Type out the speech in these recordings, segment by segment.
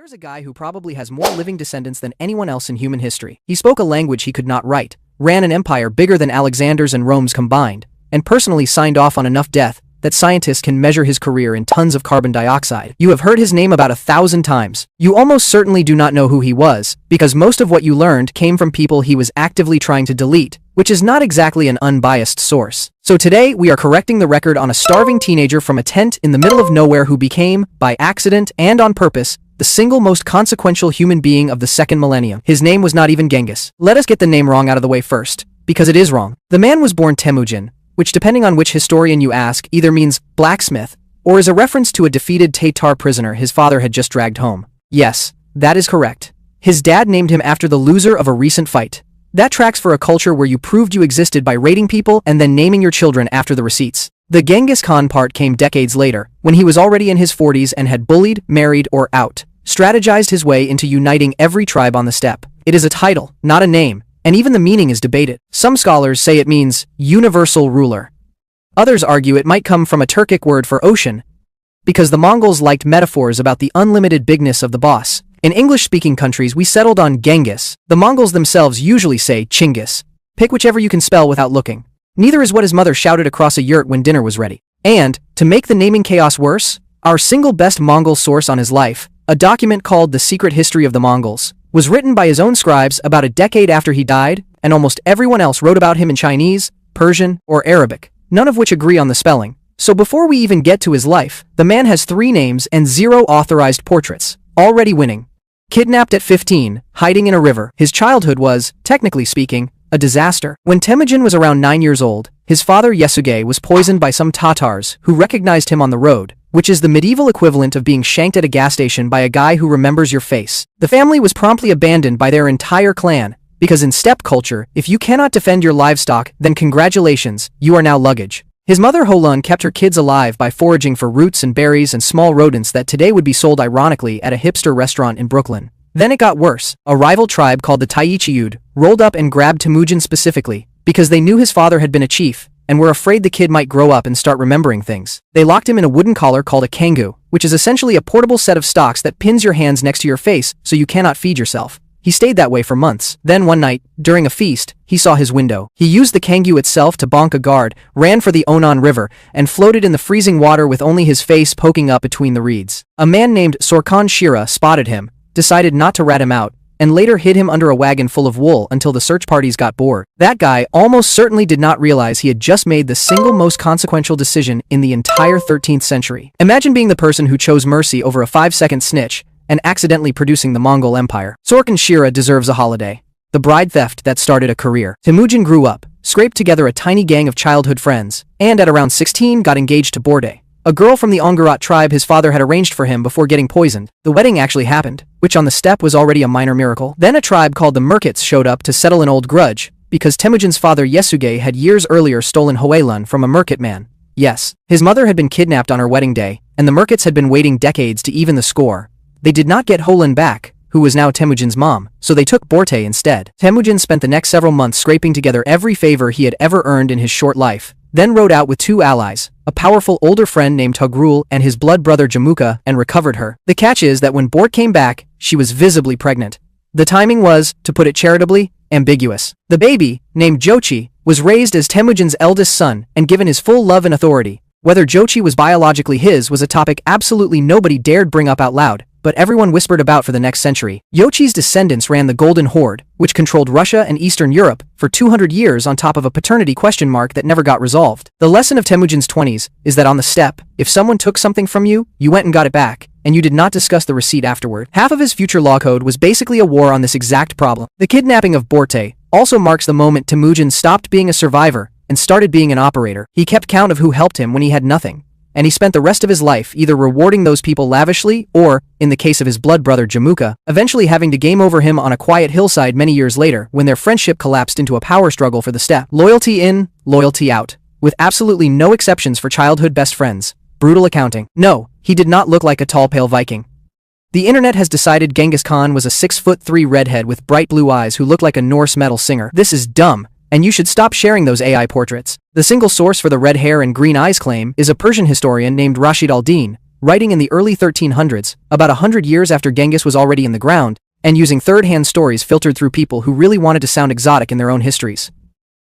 There's a guy who probably has more living descendants than anyone else in human history. He spoke a language he could not write, ran an empire bigger than Alexander's and Rome's combined, and personally signed off on enough death that scientists can measure his career in tons of carbon dioxide. You have heard his name about 1,000 times. You almost certainly do not know who he was, because most of what you learned came from people he was actively trying to delete, which is not exactly an unbiased source. So today, we are correcting the record on a starving teenager from a tent in the middle of nowhere who became, by accident and on purpose, the single most consequential human being of the second millennium. His name was not even Genghis. Let us get the name wrong out of the way first, because it is wrong. The man was born Temujin, which depending on which historian you ask either means blacksmith or is a reference to a defeated Tatar prisoner his father had just dragged home. Yes, that is correct. His dad named him after the loser of a recent fight. That tracks for a culture where you proved you existed by raiding people and then naming your children after the receipts. The Genghis Khan part came decades later, when he was already in his 40s and had bullied, married, or strategized his way into uniting every tribe on the steppe. It is a title, not a name, and even the meaning is debated. Some scholars say it means universal ruler. Others argue it might come from a Turkic word for ocean, because the Mongols liked metaphors about the unlimited bigness of the boss. In English-speaking countries, we settled on Genghis. The Mongols themselves usually say Chinggis. Pick whichever you can spell without looking. Neither is what his mother shouted across a yurt when dinner was ready. And, to make the naming chaos worse, our single best Mongol source on his life, a document called The Secret History of the Mongols, was written by his own scribes about a decade after he died, and almost everyone else wrote about him in Chinese, Persian, or Arabic, none of which agree on the spelling. So before we even get to his life, the man has 3 names and 0 authorized portraits, already winning. Kidnapped at 15, hiding in a river, his childhood was, technically speaking, a disaster. When Temujin was around 9 years old, his father Yasuge was poisoned by some Tatars who recognized him on the road, which is the medieval equivalent of being shanked at a gas station by a guy who remembers your face. The family was promptly abandoned by their entire clan, because in steppe culture, if you cannot defend your livestock, then congratulations, you are now luggage. His mother Holun kept her kids alive by foraging for roots and berries and small rodents that today would be sold ironically at a hipster restaurant in Brooklyn. Then it got worse. A rival tribe called the Taichiyud rolled up and grabbed Temujin specifically, because they knew his father had been a chief, and were afraid the kid might grow up and start remembering things. They locked him in a wooden collar called a kangu, which is essentially a portable set of stocks that pins your hands next to your face so you cannot feed yourself. He stayed that way for months. Then one night, during a feast, he saw his window. He used the kangu itself to bonk a guard, ran for the Onon River, and floated in the freezing water with only his face poking up between the reeds. A man named Sorkhan Shira spotted him, decided not to rat him out, and later hid him under a wagon full of wool until the search parties got bored. That guy almost certainly did not realize he had just made the single most consequential decision in the entire 13th century. Imagine being the person who chose mercy over a 5-second snitch, and accidentally producing the Mongol Empire. Sorkhan Shira deserves a holiday. The bride theft that started a career. Temujin grew up, scraped together a tiny gang of childhood friends, and at around 16 got engaged to Borde, a girl from the Ongarat tribe his father had arranged for him before getting poisoned. The wedding actually happened, which on the steppe was already a minor miracle. Then a tribe called the Merkits showed up to settle an old grudge, because Temujin's father Yasuge had years earlier stolen Hoelun from a Merkit man. Yes, his mother had been kidnapped on her wedding day, and the Merkits had been waiting decades to even the score. They did not get Hoelun back, who was now Temujin's mom, so they took Borte instead. Temujin spent the next several months scraping together every favor he had ever earned in his short life, then rode out with 2 allies, a powerful older friend named Togrul and his blood brother Jamuka, and recovered her. The catch is that when Bort came back, she was visibly pregnant. The timing was, to put it charitably, ambiguous. The baby, named Jochi, was raised as Temujin's eldest son and given his full love and authority. Whether Jochi was biologically his was a topic absolutely nobody dared bring up out loud, but everyone whispered about for the next century. Jochi's descendants ran the Golden Horde, which controlled Russia and Eastern Europe, for 200 years on top of a paternity question mark that never got resolved. The lesson of Temujin's 20s is that on the steppe, if someone took something from you, you went and got it back, and you did not discuss the receipt afterward. Half of his future law code was basically a war on this exact problem. The kidnapping of Borte also marks the moment Temujin stopped being a survivor and started being an operator. He kept count of who helped him when he had nothing, and he spent the rest of his life either rewarding those people lavishly or, in the case of his blood brother Jamuka, eventually having to game over him on a quiet hillside many years later when their friendship collapsed into a power struggle for the steppe. Loyalty in, loyalty out, with absolutely no exceptions for childhood best friends. Brutal accounting. No, he did not look like a tall pale Viking. The internet has decided Genghis Khan was a 6'3" redhead with bright blue eyes who looked like a Norse metal singer. This is dumb, and you should stop sharing those AI portraits. The single source for the red hair and green eyes claim is a Persian historian named Rashid al-Din, writing in the early 1300s, about 100 years after Genghis was already in the ground, and using third-hand stories filtered through people who really wanted to sound exotic in their own histories.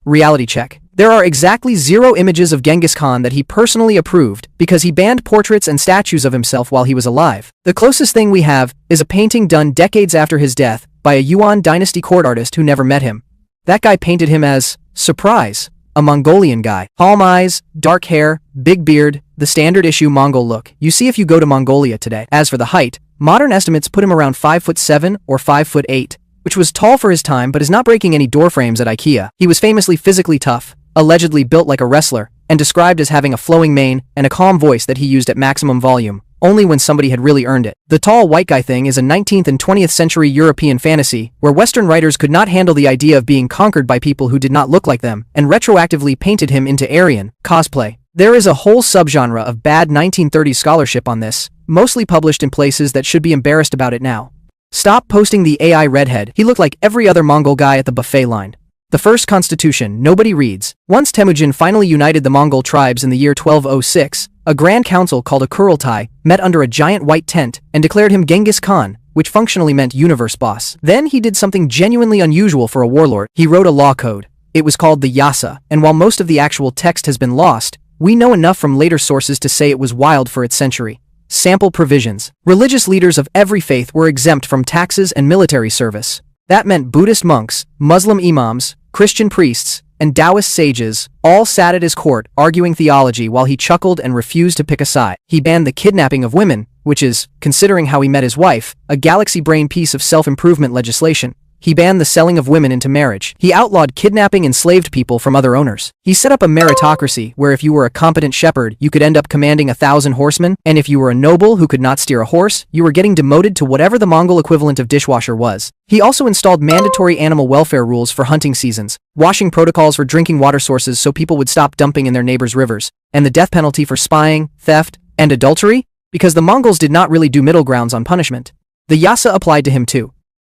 Reality check. There are exactly 0 images of Genghis Khan that he personally approved because he banned portraits and statues of himself while he was alive. The closest thing we have is a painting done decades after his death by a Yuan dynasty court artist who never met him. That guy painted him as, surprise, a Mongolian guy. Palm eyes, dark hair, big beard, the standard issue Mongol look you see if you go to Mongolia today. As for the height, modern estimates put him around 5'7" or 5'8", which was tall for his time but is not breaking any door frames at IKEA. He was famously physically tough, allegedly built like a wrestler, and described as having a flowing mane and a calm voice that he used at maximum volume, only when somebody had really earned it. The tall white guy thing is a 19th and 20th century European fantasy, where Western writers could not handle the idea of being conquered by people who did not look like them, and retroactively painted him into Aryan cosplay. There is a whole subgenre of bad 1930s scholarship on this, mostly published in places that should be embarrassed about it now. Stop posting the AI redhead. He looked like every other Mongol guy at the buffet line. The first constitution nobody reads. Once Temujin finally united the Mongol tribes in the year 1206, a grand council called a Kurultai met under a giant white tent and declared him Genghis Khan, which functionally meant universe boss. Then he did something genuinely unusual for a warlord. He wrote a law code. It was called the Yasa, and while most of the actual text has been lost, we know enough from later sources to say it was wild for its century. Sample provisions. Religious leaders of every faith were exempt from taxes and military service. That meant Buddhist monks, Muslim imams, Christian priests, and Taoist sages all sat at his court arguing theology while he chuckled and refused to pick a side. He banned the kidnapping of women, which is, considering how he met his wife, a galaxy-brain piece of self-improvement legislation. He banned the selling of women into marriage. He outlawed kidnapping enslaved people from other owners. He set up a meritocracy where if you were a competent shepherd, you could end up commanding 1,000 horsemen, and if you were a noble who could not steer a horse, you were getting demoted to whatever the Mongol equivalent of dishwasher was. He also installed mandatory animal welfare rules for hunting seasons, washing protocols for drinking water sources so people would stop dumping in their neighbors' rivers, and the death penalty for spying, theft, and adultery, because the Mongols did not really do middle grounds on punishment. The Yasa applied to him too.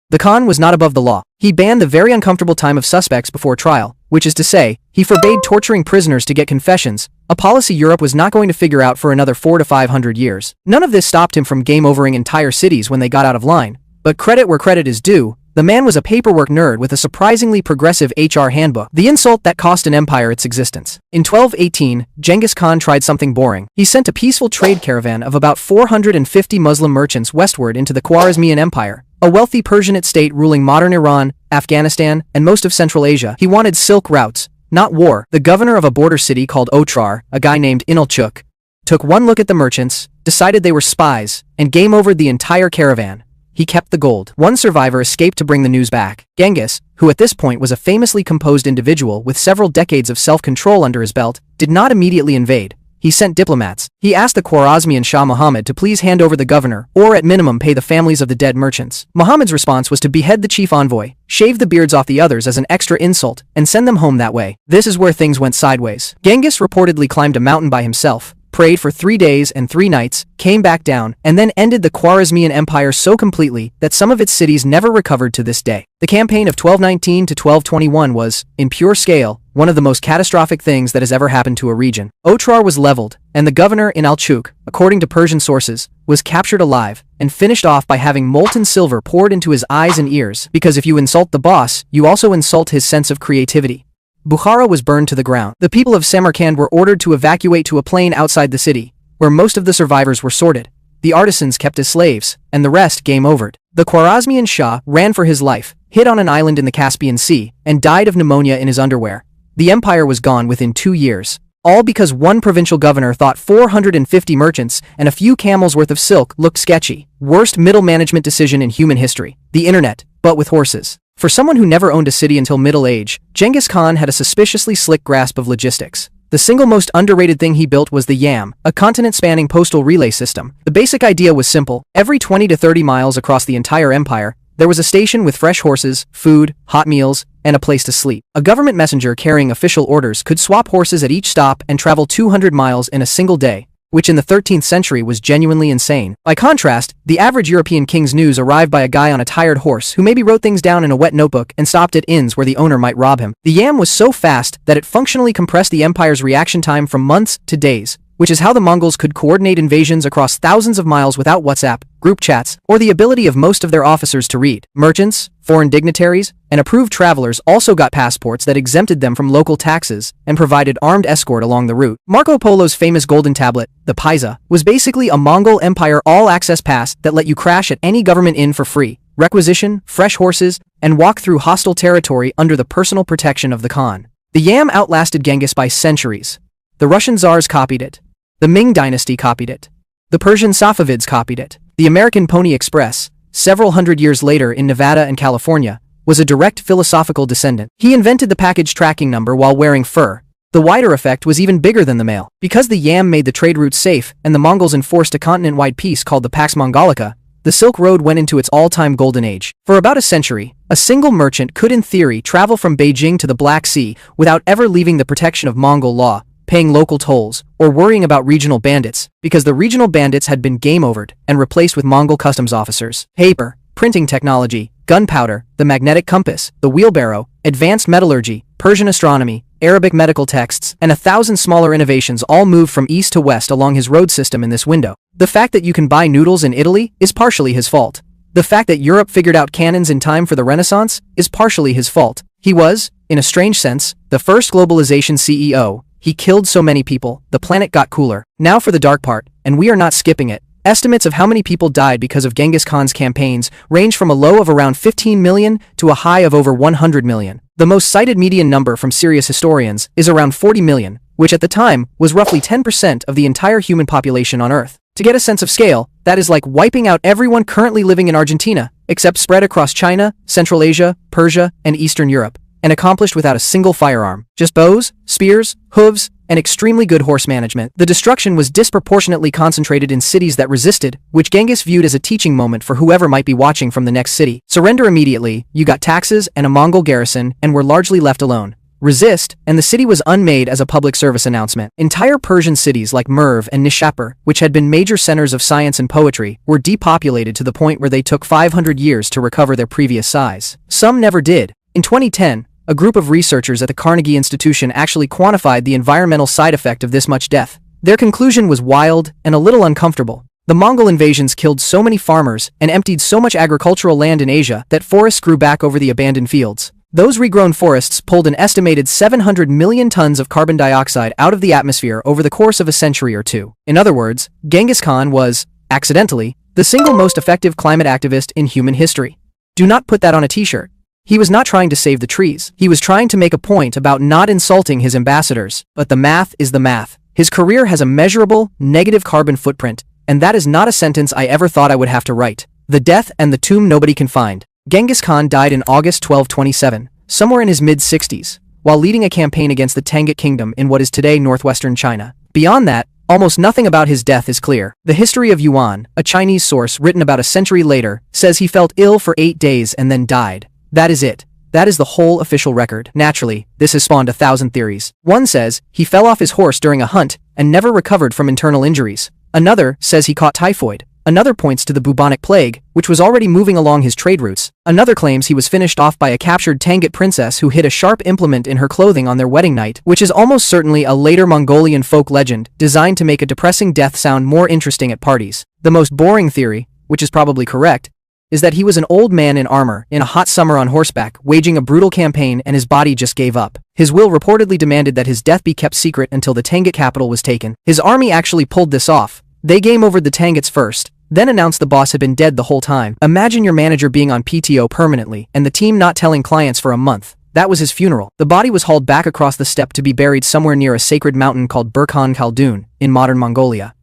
The Khan was not above the law. He banned the very uncomfortable time of suspects before trial, which is to say, he forbade torturing prisoners to get confessions, a policy Europe was not going to figure out for another 400 to 500 years. None of this stopped him from game-overing entire cities when they got out of line, but credit where credit is due, the man was a paperwork nerd with a surprisingly progressive HR handbook, the insult that cost an empire its existence. In 1218, Genghis Khan tried something boring. He sent a peaceful trade caravan of about 450 Muslim merchants westward into the Khwarezmian Empire, a wealthy Persianate state ruling modern Iran, Afghanistan, and most of Central Asia. He wanted silk routes, not war. The governor of a border city called Otrar, a guy named Inalchuk, took one look at the merchants, decided they were spies, and game-overed the entire caravan. He kept the gold. One survivor escaped to bring the news back. Genghis, who at this point was a famously composed individual with several decades of self-control under his belt, did not immediately invade. He sent diplomats. He asked the Khwarezmian Shah Muhammad to please hand over the governor, or at minimum pay the families of the dead merchants. Muhammad's response was to behead the chief envoy, shave the beards off the others as an extra insult, and send them home that way. This is where things went sideways. Genghis reportedly climbed a mountain by himself, prayed for 3 days and 3 nights, came back down, and then ended the Khwarezmian Empire so completely that some of its cities never recovered to this day. The campaign of 1219 to 1221 was, in pure scale, one of the most catastrophic things that has ever happened to a region. Otrar was leveled, and the governor Inalchuk, according to Persian sources, was captured alive and finished off by having molten silver poured into his eyes and ears, because if you insult the boss, you also insult his sense of creativity. Bukhara was burned to the ground. The people of Samarkand were ordered to evacuate to a plain outside the city, where most of the survivors were sorted. The artisans kept as slaves, and the rest game overed. The Khwarezmian Shah ran for his life, hid on an island in the Caspian Sea, and died of pneumonia in his underwear. The empire was gone within 2 years. All because one provincial governor thought 450 merchants and a few camels worth of silk looked sketchy. Worst middle management decision in human history. The internet, but with horses. For someone who never owned a city until middle age, Genghis Khan had a suspiciously slick grasp of logistics. The single most underrated thing he built was the YAM, a continent-spanning postal relay system. The basic idea was simple. Every 20 to 30 miles across the entire empire, there was a station with fresh horses, food, hot meals, and a place to sleep. A government messenger carrying official orders could swap horses at each stop and travel 200 miles in a single day, which in the 13th century was genuinely insane. By contrast, the average European king's news arrived by a guy on a tired horse who maybe wrote things down in a wet notebook and stopped at inns where the owner might rob him. The YAM was so fast that it functionally compressed the empire's reaction time from months to days, which is how the Mongols could coordinate invasions across thousands of miles without WhatsApp, group chats, or the ability of most of their officers to read. Merchants, foreign dignitaries, and approved travelers also got passports that exempted them from local taxes and provided armed escort along the route. Marco Polo's famous golden tablet, the Paisa, was basically a Mongol Empire all-access pass that let you crash at any government inn for free, requisition fresh horses, and walk through hostile territory under the personal protection of the Khan. The Yam outlasted Genghis by centuries. The Russian Tsars copied it. The Ming dynasty copied it. The Persian Safavids copied it. The American Pony Express, several hundred years later in Nevada and California, was a direct philosophical descendant. He invented the package tracking number while wearing fur. The wider effect was even bigger than the male. Because the Yam made the trade routes safe and the Mongols enforced a continent-wide peace called the Pax Mongolica, the Silk Road went into its all-time golden age. For about a century, a single merchant could in theory travel from Beijing to the Black Sea without ever leaving the protection of Mongol law, paying local tolls, or worrying about regional bandits, because the regional bandits had been game-overed and replaced with Mongol customs officers. Paper, printing technology, gunpowder, the magnetic compass, the wheelbarrow, advanced metallurgy, Persian astronomy, Arabic medical texts, and 1,000 smaller innovations all moved from east to west along his road system in this window. The fact that you can buy noodles in Italy is partially his fault. The fact that Europe figured out cannons in time for the Renaissance is partially his fault. He was, in a strange sense, the first globalization CEO. He killed so many people, the planet got cooler. Now for the dark part, and we are not skipping it. Estimates of how many people died because of Genghis Khan's campaigns range from a low of around 15 million to a high of over 100 million. The most cited median number from serious historians is around 40 million, which at the time was roughly 10% of the entire human population on Earth. To get a sense of scale, that is like wiping out everyone currently living in Argentina, except spread across China, Central Asia, Persia, and Eastern Europe, and accomplished without a single firearm. Just bows, spears, hooves, and extremely good horse management. The destruction was disproportionately concentrated in cities that resisted, which Genghis viewed as a teaching moment for whoever might be watching from the next city. Surrender immediately, you got taxes and a Mongol garrison, and were largely left alone. Resist, and the city was unmade as a public service announcement. Entire Persian cities like Merv and Nishapur, which had been major centers of science and poetry, were depopulated to the point where they took 500 years to recover their previous size. Some never did. In 2010, a group of researchers at the Carnegie Institution actually quantified the environmental side effect of this much death. Their conclusion was wild and a little uncomfortable. The Mongol invasions killed so many farmers and emptied so much agricultural land in Asia that forests grew back over the abandoned fields. Those regrown forests pulled an estimated 700 million tons of carbon dioxide out of the atmosphere over the course of a century or two. In other words, Genghis Khan was, accidentally, the single most effective climate activist in human history. Do not put that on a t-shirt. He was not trying to save the trees. He was trying to make a point about not insulting his ambassadors. But the math is the math. His career has a measurable, negative carbon footprint, and that is not a sentence I ever thought I would have to write. The death and the tomb nobody can find. Genghis Khan died in August 1227, somewhere in his mid-60s, while leading a campaign against the Tangut Kingdom in what is today northwestern China. Beyond that, almost nothing about his death is clear. The History of Yuan, a Chinese source written about a century later, says he felt ill for 8 days and then died. That is it. That is the whole official record. Naturally, this has spawned 1,000 theories. One says he fell off his horse during a hunt and never recovered from internal injuries. Another says he caught typhoid. Another points to the bubonic plague, which was already moving along his trade routes. Another claims he was finished off by a captured Tangut princess who hid a sharp implement in her clothing on their wedding night, which is almost certainly a later Mongolian folk legend designed to make a depressing death sound more interesting at parties. The most boring theory, which is probably correct, is that he was an old man in armor, in a hot summer on horseback, waging a brutal campaign and his body just gave up. His will reportedly demanded that his death be kept secret until the Tangut capital was taken. His army actually pulled this off. They game-overed the Tanguts first, then announced the boss had been dead the whole time. Imagine your manager being on PTO permanently, and the team not telling clients for a month. That was his funeral. The body was hauled back across the steppe to be buried somewhere near a sacred mountain called Burkhan Khaldun, in modern Mongolia.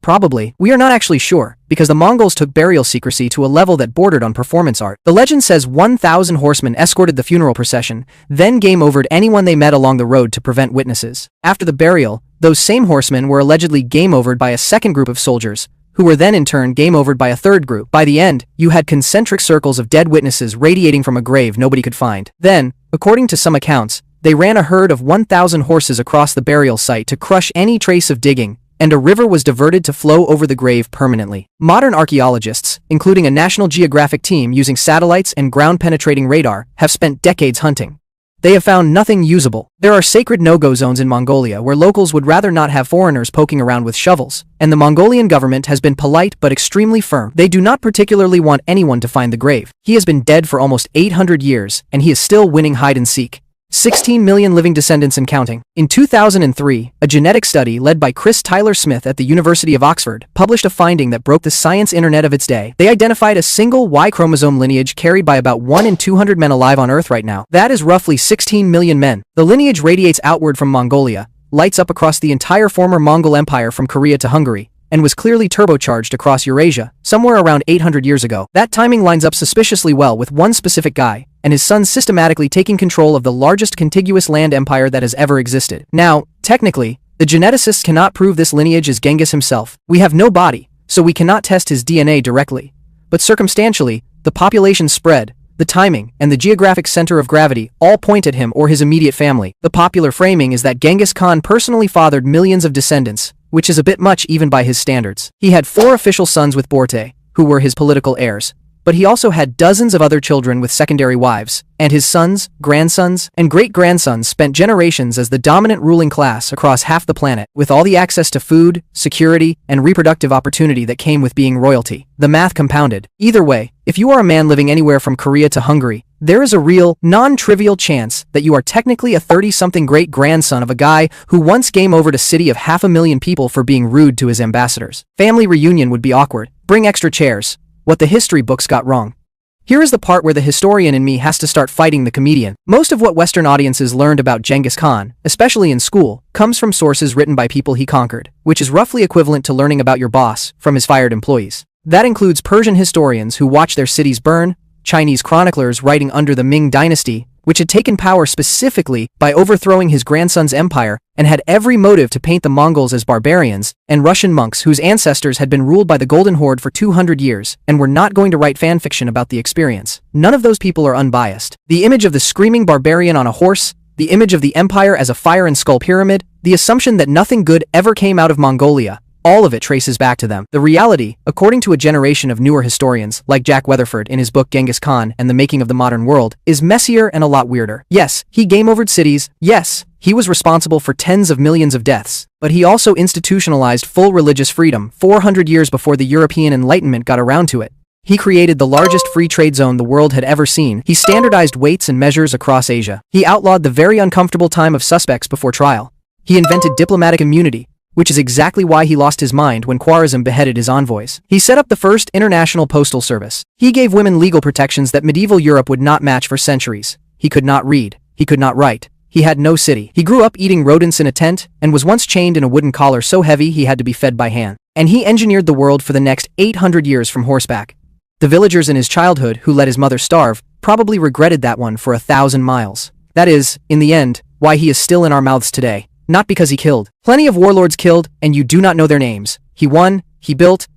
Probably. We are not actually sure, because the Mongols took burial secrecy to a level that bordered on performance art. The legend says 1,000 horsemen escorted the funeral procession, then game-overed anyone they met along the road to prevent witnesses. After the burial, those same horsemen were allegedly game-overed by a second group of soldiers, who were then in turn game-overed by a third group. By the end, you had concentric circles of dead witnesses radiating from a grave nobody could find. Then, according to some accounts, they ran a herd of 1,000 horses across the burial site to crush any trace of digging, and a river was diverted to flow over the grave permanently. Modern archaeologists, including a National Geographic team using satellites and ground-penetrating radar, have spent decades hunting They have found nothing usable. There are sacred no-go zones in Mongolia where locals would rather not have foreigners poking around with shovels, and the Mongolian government has been polite but extremely firm. They do not particularly want anyone to find the grave. He has been dead for almost 800 years, and he is still winning hide-and-seek. 16 million living descendants and counting. In 2003, a genetic study led by Chris Tyler Smith at the University of Oxford published a finding that broke the science internet of its day. They identified a single Y chromosome lineage carried by about 1 in 200 men alive on Earth right now. That is roughly 16 million men. The lineage radiates outward from Mongolia, lights up across the entire former Mongol Empire from Korea to Hungary, and was clearly turbocharged across Eurasia, somewhere around 800 years ago. That timing lines up suspiciously well with one specific guy, and his son systematically taking control of the largest contiguous land empire that has ever existed. Now, technically, the geneticists cannot prove this lineage is Genghis himself. We have no body, so we cannot test his DNA directly. But circumstantially, the population spread, the timing, and the geographic center of gravity all point at him or his immediate family. The popular framing is that Genghis Khan personally fathered millions of descendants, which is a bit much even by his standards. He had 4 official sons with Borte, who were his political heirs, but he also had dozens of other children with secondary wives, and his sons, grandsons, and great-grandsons spent generations as the dominant ruling class across half the planet, with all the access to food, security, and reproductive opportunity that came with being royalty. The math compounded. Either way, if you are a man living anywhere from Korea to Hungary, there is a real, non-trivial chance that you are technically a 30-something great-grandson of a guy who once game overed a city of 500,000 people for being rude to his ambassadors. Family reunion would be awkward. Bring extra chairs. What the history books got wrong. Here is the part where the historian in me has to start fighting the comedian. Most of what Western audiences learned about Genghis Khan, especially in school, comes from sources written by people he conquered, which is roughly equivalent to learning about your boss from his fired employees. That includes Persian historians who watched their cities burn, Chinese chroniclers writing under the Ming dynasty, which had taken power specifically by overthrowing his grandson's empire and had every motive to paint the Mongols as barbarians, and Russian monks whose ancestors had been ruled by the Golden Horde for 200 years and were not going to write fanfiction about the experience. None of those people are unbiased. The image of the screaming barbarian on a horse, the image of the empire as a fire and skull pyramid, the assumption that nothing good ever came out of Mongolia, all of it traces back to them. The reality, according to a generation of newer historians, like Jack Weatherford in his book Genghis Khan and the Making of the Modern World, is messier and a lot weirder. Yes, he game-overed cities. Yes, he was responsible for tens of millions of deaths. But he also institutionalized full religious freedom 400 years before the European Enlightenment got around to it. He created the largest free trade zone the world had ever seen. He standardized weights and measures across Asia. He outlawed the very uncomfortable time of suspects before trial. He invented diplomatic immunity, which is exactly why he lost his mind when Khwarizm beheaded his envoys. He set up the first international postal service. He gave women legal protections that medieval Europe would not match for centuries. He could not read. He could not write. He had no city. He grew up eating rodents in a tent and was once chained in a wooden collar so heavy he had to be fed by hand. And he engineered the world for the next 800 years from horseback. The villagers in his childhood who let his mother starve probably regretted that one for 1,000 miles. That is, in the end, why he is still in our mouths today. Not because he killed. Plenty of warlords killed, and you do not know their names. He won, he built,